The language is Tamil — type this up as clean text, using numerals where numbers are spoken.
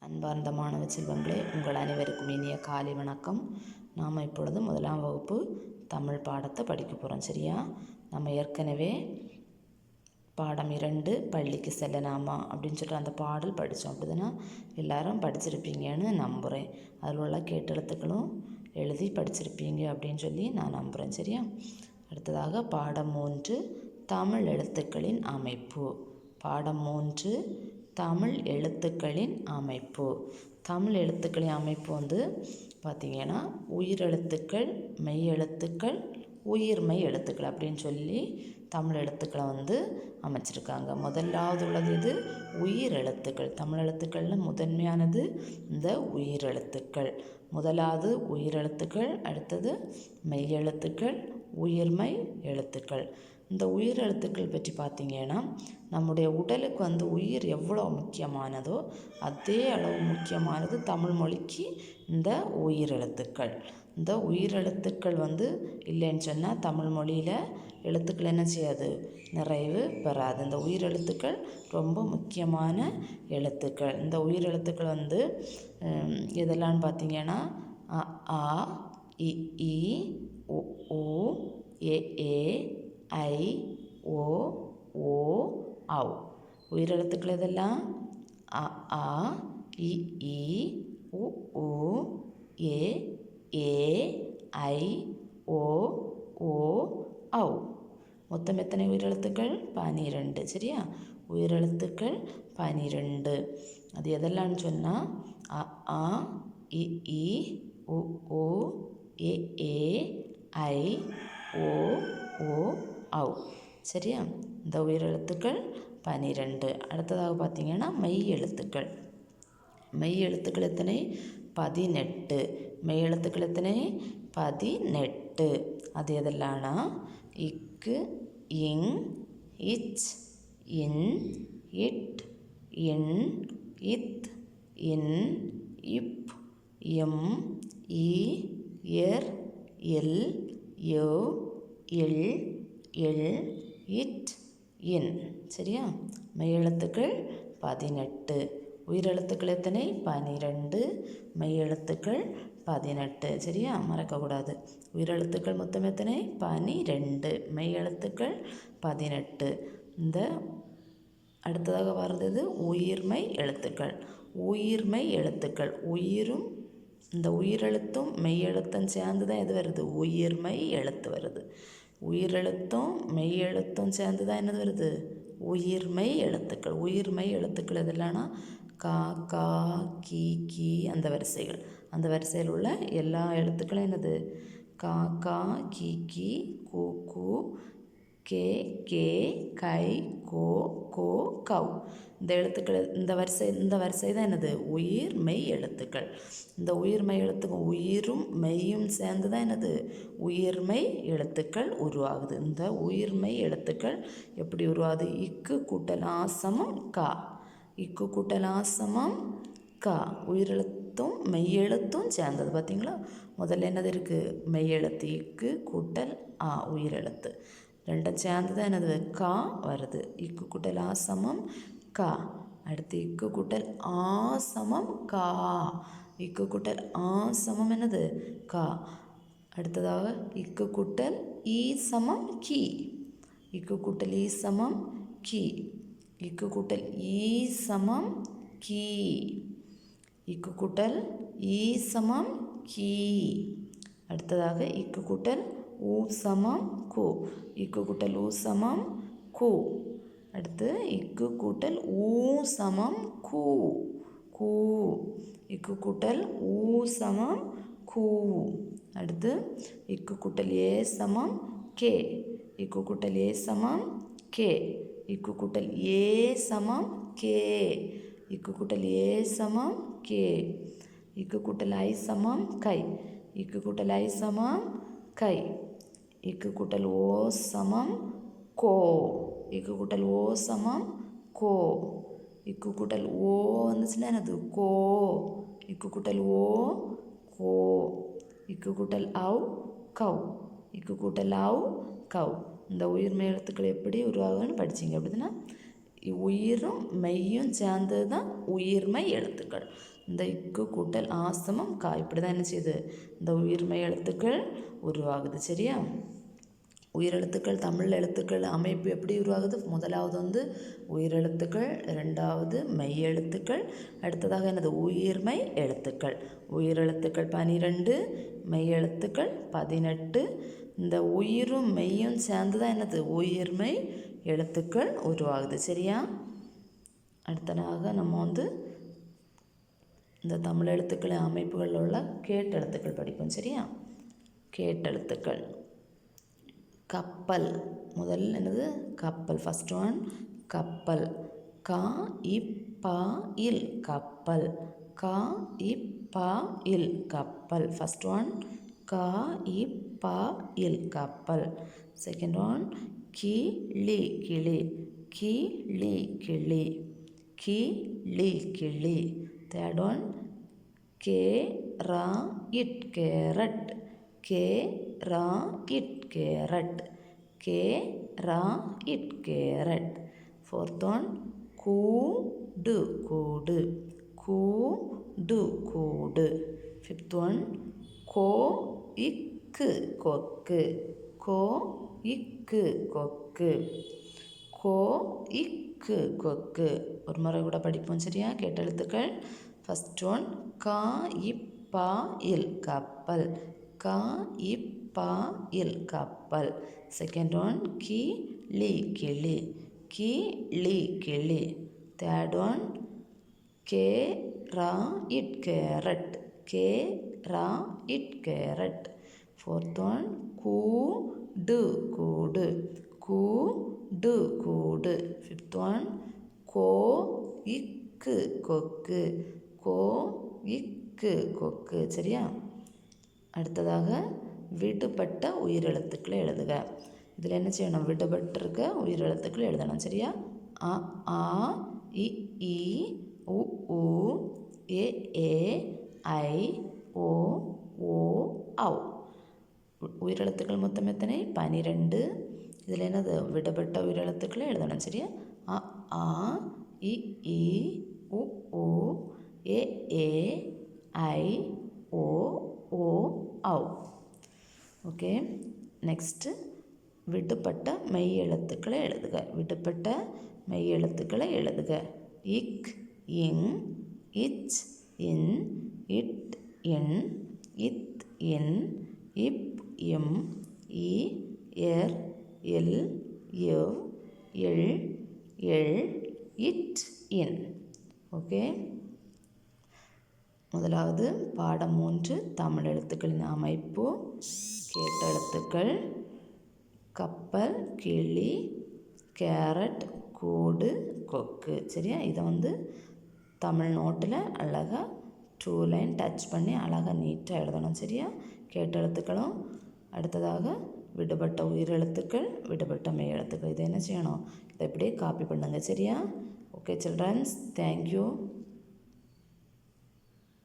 அன்பார்ந்த மாணவ செல்வங்களே, உங்கள் அனைவருக்கும் இனிய காலை வணக்கம். நாம் இப்பொழுது 1ஆம் வகுப்பு தமிழ் பாடத்தை படிக்க போகிறோம். சரியா? நம்ம ஏற்கனவே பாடம் 2 பள்ளிக்கு செல்லலாமா அப்படின்னு சொல்லிட்டு அந்த பாடல் படித்தோம். அப்படிதானே எல்லாரும் படிச்சிருப்பீங்கன்னு நம்புகிறேன். அதில் உள்ள கேட்டெழுத்துக்களும் எழுதி படிச்சிருப்பீங்க அப்படின்னு சொல்லி நான் நம்புகிறேன். சரியா? அடுத்ததாக பாடம் 3 தமிழ் எழுத்துக்களின் அமைப்பு. பாடம் 3 தமிழ் எழுத்துக்களின் அமைப்பு. தமிழ் எழுத்துக்களின் அமைப்பு பார்த்திங்கன்னா உயிரெழுத்துக்கள், மெய்யெழுத்துக்கள், உயிர்மெய் எழுத்துக்கள் அப்படின்னு சொல்லி தமிழ் எழுத்துக்களை அமைச்சிருக்காங்க. முதலாவது உள்ளது இது உயிரெழுத்துக்கள். தமிழ் எழுத்துக்களில் முதன்மையானது இந்த உயிரெழுத்துக்கள். முதலாவது உயிரெழுத்துக்கள், அடுத்தது மெய்யெழுத்துக்கள், உயிர்மெய் எழுத்துக்கள். இந்த உயிரெழுத்துக்கள் பற்றி பார்த்திங்கன்னா நம்முடைய உடலுக்கு உயிர் எவ்வளோ முக்கியமானதோ அதே அளவு முக்கியமானது தமிழ் மொழிக்கு இந்த உயிரெழுத்துக்கள். இந்த உயிரெழுத்துக்கள் இல்லைன்னு சொன்னால் தமிழ் மொழியில் எழுத்துக்கள் என்ன செய்யாது, நிறைவு பெறாது. இந்த உயிரெழுத்துக்கள் ரொம்ப முக்கியமான எழுத்துக்கள். இந்த உயிரெழுத்துக்கள் எதெல்லாம்னு பார்த்திங்கன்னா அ, ஆ, இ, ஈ, உ, ஊ, ஏ, ஐ, ஓ, ஓ, ஔ. உயிரெழுத்துக்கள் இதெல்லாம் அ, ஆ, இ, ஈ, உ, ஊ, ஏ, ஐ, ஓ, ஓ, ஔ. மொத்தம் எத்தனை உயிரெழுத்துக்கள்? 12. சரியா? உயிரெழுத்துக்கள் 12. அது எதெல்லாம்னு சொன்னால் அ, ஆ, இ, ஈ, உ, ஊ, ஏ, ஐ, ஓ, ஓ, ஔ. சரியா? இந்த உயிரெழுத்துக்கள் 12. அடுத்ததாக பார்த்திங்கன்னா மெய் எழுத்துக்கள். மெய் எழுத்துக்கள் எத்தனை? 18. மெய் எழுத்துக்கள் எத்தனை? 18. அது எதெல்லாம்னா இக்கு, இங், இச், இன், இட், இன், இத், இன், இப், எம், இ, எர், எல், யோ, இல், எல், இட், இன். சரியா? மெய்யெழுத்துக்கள் 18. உயிரெழுத்துக்கள் எத்தனை? 12. மெய்யெழுத்துக்கள் 18. சரியா? மறக்கக்கூடாது. உயிரெழுத்துக்கள் மொத்தம் எத்தனை? 12. மெய்யெழுத்துக்கள் 18. இந்த அடுத்ததாக வர்றது உயிர்மெய் எழுத்துக்கள். உயிர்மெய் எழுத்துக்கள் உயிரும் இந்த உயிரெழுத்தும் மெய்யெழுத்தும் சேர்ந்து தான் எது வருது? உயிர்மெய் எழுத்து வருது. உயிரெழுத்தும் மெய்யெழுத்தும் சேர்ந்து தான் என்னது வருது? உயிர்மெய் எழுத்துக்கள். உயிர்மெய் எழுத்துக்கள் எதெல்லாம்னா கா, கா, கி, கி அந்த வரிசைகள். அந்த வரிசையில் உள்ள எல்லா எழுத்துக்களும் என்னது? கா, கா, கி, கி, கு, கு, கே, கே, கை, கோ, கோ, கவ். இந்த எழுத்துக்கள் இந்த வரிசை தான் என்னது? உயிர் மெய் எழுத்துக்கள். இந்த உயிர்மெய் எழுத்துக்கள் உயிரும் மெய்யும் சேர்ந்து தான் என்னது? உயிர்மெய் எழுத்துக்கள் உருவாகுது. இந்த உயிர்மெய் எழுத்துக்கள் எப்படி உருவாகுது? இக்கு கூட்டல் ஆசமம் கா. இக்கு கூட்டல் ஆசமம் கா. உயிரெழுத்தும் மெய்யெழுத்தும் சேர்ந்தது. பார்த்திங்களா? முதல்ல என்னது இருக்குது? மெய்யெழுத்து இக்கு கூட்டல் ஆ உயிரெழுத்து. ரெண்டும் சேர்ந்து தான் என்னது? கா வருது. இக்கு கூட்டல் ஆசமம் கா. அடுத்து இக்கு கூட்டல் ஆசமம் கா. இக்கு கூட்டல் ஆசமம் என்னது? கா. அடுத்ததாக இக்கு கூட்டல் ஈ சமம் கி. இக்கு கூட்டல் ஈ சமம் கி. இக்கு கூட்டல் ஈ சமம் கி. இக்கு கூட்டல் ஈ சமம் கி. அடுத்ததாக இக்கு கூட்டல் ஊ சமம் கு. இக்கு கூட்டல் ஊ சமம் கு. அடுத்து இக்கு கூட்டல் ஊ சமம் கு. கு. இக்கு கூட்டல் ஊ சமம் கு. அடுத்து இக்கு கூட்டல் ஏ சமம் கே. இக்கு கூட்டல் ஏ சமம் கே. இக்கு கூட்டல் ஏ சமம் கே. இக்கு கூட்டல் ஏ சமம் கே. இக்கு கூட்டல் ஐ சமம் கை. இக்கு கூட்டல் ஐ சமம் கை. இக்கு கூட்டல் ஓ சமம் கோ. இக்கு கூட்டல் ஓ சமம் கோ. இக்கு கூட்டல் ஓ வந்துச்சுன்னா என்னது? கோ. இக்கு கூட்டல் ஓ கோ. இக்கு கூட்டல் அவ் கவ். இக்கு கூட்டல் அவ் கவ். இந்த உயிர்மெய் எழுத்துக்கள் எப்படி உருவாகுன்னு படிச்சிங்க. அப்படின்னா உயிரும் மெய்யும் சேர்ந்தது தான் உயிர்மெய் எழுத்துக்கள். இந்த இக்கு கூட்டல் ஆ சமம் கா. இப்படி தான் என்ன செய்யுது, இந்த உயிர்மெய் எழுத்துக்கள் உருவாகுது. சரியா? உயிரெழுத்துக்கள் தமிழ் எழுத்துக்கள் அமைப்பு எப்படி உருவாகுது? முதலாவது வந்து உயிரெழுத்துக்கள், இரண்டாவது மெய் எழுத்துக்கள், அடுத்ததாக என்னது உயிர்மெய் எழுத்துக்கள். உயிரெழுத்துக்கள் 12, மெய் எழுத்துக்கள் 18. இந்த உயிரும் மெய்யும் சேர்ந்து தான் என்னது உயிர்மெய் எழுத்துக்கள் உருவாகுது. சரியா? அடுத்ததாக நம்ம வந்து இந்த தமிழ் எழுத்துக்களின் அமைப்புகளில் உள்ள கேட்டெழுத்துக்கள் படிப்போம். சரியா? கேட்டெழுத்துக்கள் கப்பல். முதல்ல என்னது கப்பல். ஃபஸ்ட் ஒன் கப்பல். கா இப்பா இல் கப்பல். கா இப்பா இல் கப்பல். ஃபஸ்ட் ஒன் கா இப்பா இல் கப்பல். செகண்ட் ஒன் கிளி கிளி. கிளி கிளி. கிளி கிளி. Third one carrot carrot. Carrot carrot. Carrot carrot. Fourth one கூடு கூடு. கூடு கூடு. ஃபிஃப்த் ஒன் கோ இக்கு கொக்கு. கோ இக்கு கொக்கு. கோ இக்கு கொக்கு. ஒரு முறை கூட படிப்போம். சரியா? கேட்டெழுத்துக்கள். ஃபஸ்ட் ஒன் கா இப்பா இல் கப்பல். கா இப்பா இல் கப்பல். செகண்ட் ஒன் கிளி கிளி. கிளி கிளி. Third one carrot carrot. Carrot carrot. Fourth one கூடு கூடு. கூடு கூடு. ஃபிஃப்த் ஒன் கோ இக்கு கொக்கு. கோ இக்கு கொக்கு. சரியா? அடுத்ததாக விடுபட்ட உயிரெழுத்துக்களை எழுதுக. இதில் என்ன செய்யணும்? விடுபட்டிருக்க உயிரெழுத்துக்களை எழுதணும். சரியா? அ ஆ இ ஈ உ ஊ ஏ ஏ ஐ ஓ ஓ ஔ. உயிரெழுத்துக்கள் மொத்தம் எத்தனை? 12. இதில் என்னது விடுபட்ட உயிரெழுத்துக்களை எழுதணும். சரியா? அ ஆ இ ஈ உ ஊ ஏ ஏ ஐ ஓ ஓ ஔ. ஓகே. நெக்ஸ்ட்டு விடுபட்ட மெய் எழுத்துக்களை எழுதுக. விடுபட்ட மெய் எழுத்துக்களை எழுதுக. இக் இங் இச் இன் இட் இன் இத் இன் இப் இம் இ எர் இல் இவ் இல் எள் இட் இன். ஓகே. முதலாவது பாடம் 3 தமிழ் எழுத்துக்களின் அமைப்பு. கேட்டெழுத்துக்கள் கப்பல், கிளி, கேரட், கூடு, கொக்கு. சரியா? இதை வந்து தமிழ் நோட்டில் அழகாக 2 லைன் டச் பண்ணி அழகாக நீட்டாக எழுதணும். சரியா? கேட்டெழுத்துக்களும் அடுத்ததாக விடுபட்ட உயிரெழுத்துக்கள், விடுபட்ட மெய் எழுத்துக்கள். இதை என்ன செய்யணும்? இதை இப்படியே காப்பி பண்ணுங்க. சரியா? Okay childrens, thank you.